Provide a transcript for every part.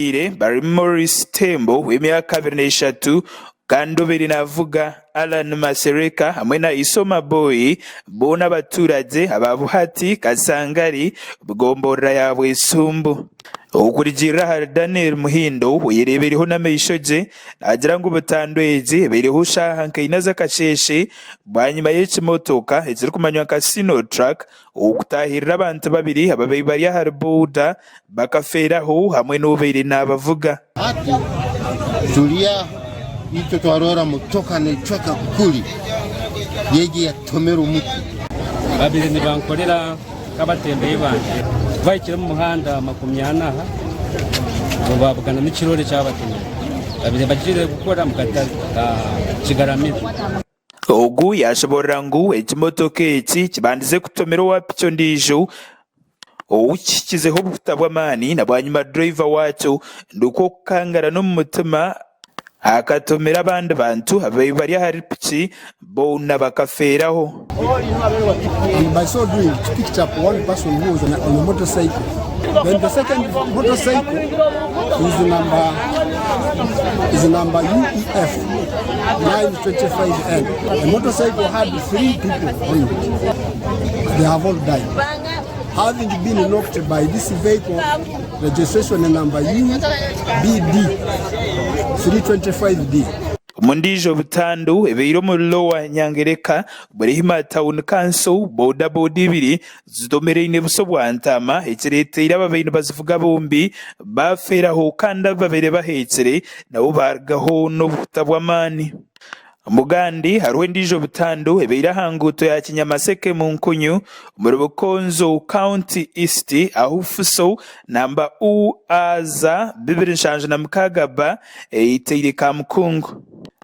bari Morris Tembo w'imyaka 23 kandi birinavuga Alan Masereka hamwe na Isoma Boy bona abaturage ababuhati Kasangari bwombora yabwe Sumbu ukurigira Daniel Muhindo uyireberiho n'ameshoje agira ngo Butandu biriho shahanka inaza Kasese banyuma y'ikimotoka iziri kumanywa casino truck ukutahirira abantu babiri ababeyi bari harboda bakaferaho hamwe n'ubiri nabavuga Julia ito twarora mutoka nechoka kuli yeje yatomera umuti babiri ni bankorera kabatembeye banje bayikira mu muhanda makumyanaha babugana n'ikirore cy'abatemeye babiri bagire gukora mu katari kigaramira ogu yashobora ngo ikimotoka iki kibandize kutomera wapicho ndijo ukikizeho butabwamani na banyuma driver wacu nduko kangara no mu mutima akatomera abandi bantu abayi bari hari piki bona bakaferaho. And by so doing, picked up one person who was on a motorcycle. Then the second motorcycle is number UEF 925N. The motorcycle had 3 people on it. They have all died. Having been knocked by this vehicle, registration number UBD 325D. Mundijo Butandu ebeiro mu lowa Nyangereka burihima town council boda ibiri zidomere ine busobwantama ekiretera ababeino bazivuga bombi baferaho kanda babere bahekere nabo bargaho no butabwamani Mugandi hariho Ndijo Butandu ebeira hanguto ya Kinyamaseke mu Nkunyu mu Rubukonzo County East aho fuso namba uaza 2016 eitire ka Mukungu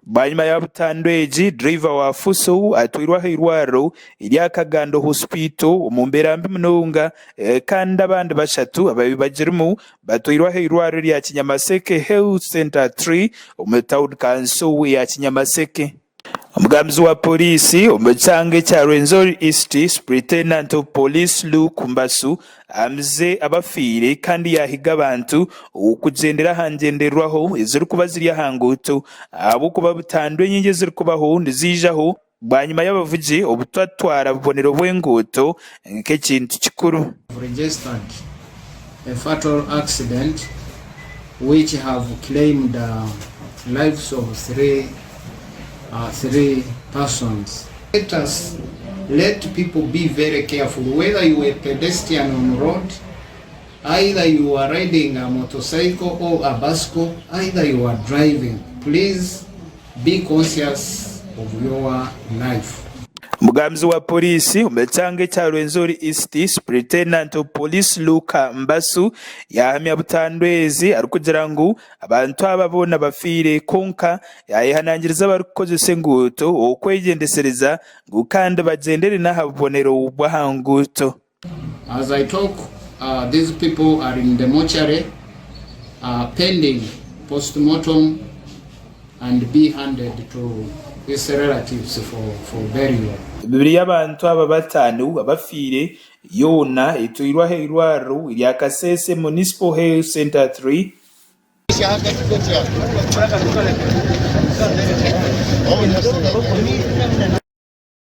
banyuma ya Butandu driver wa fuso atwirwa hirwaro iri akagando hospital umumbera mbi mununga kandi abandi bashatu ababibagirumu batwirwa hirwaro ya Kinyamaseke Health Center 3 umetown council ya Kinyamaseke. Umugamzi wa polisi umucange cya Rwenzori East Superintendent of Police Luke Mbasu amze abafire kandi yahiga abantu ukugendera hangenderwaho iziri kuba ziri hanguto abo kuba Butandu nyinge ziri kubaho ndizijaho banyuma y'abavugi obutwatwara bubonero bw'enguto nk'ikintu kikuru. Registered a fatal accident which have claimed the lives of three persons. Let people be very careful whether you are a pedestrian on road, either you are riding a motorcycle or a bicycle, either you are driving. Please be conscious of your life. Mugamzi wa polisi umucange cya Rwenzori East Superintendent of Police Luke Mbasu yahamya Butandu ari kugira ngo abantu ababona bafire konka yayihanangiriza abakoze senguto okwegendesereza gukanda bagendere nahabonero bwahanguto. As I talk, these people are in the mortuary pending postmortem and be handed to his relatives for burial. Bibiri y'abantu aba batanu abafire yona itwirwa hirwaro ya Kasese Municipal Health Center 3 Shaka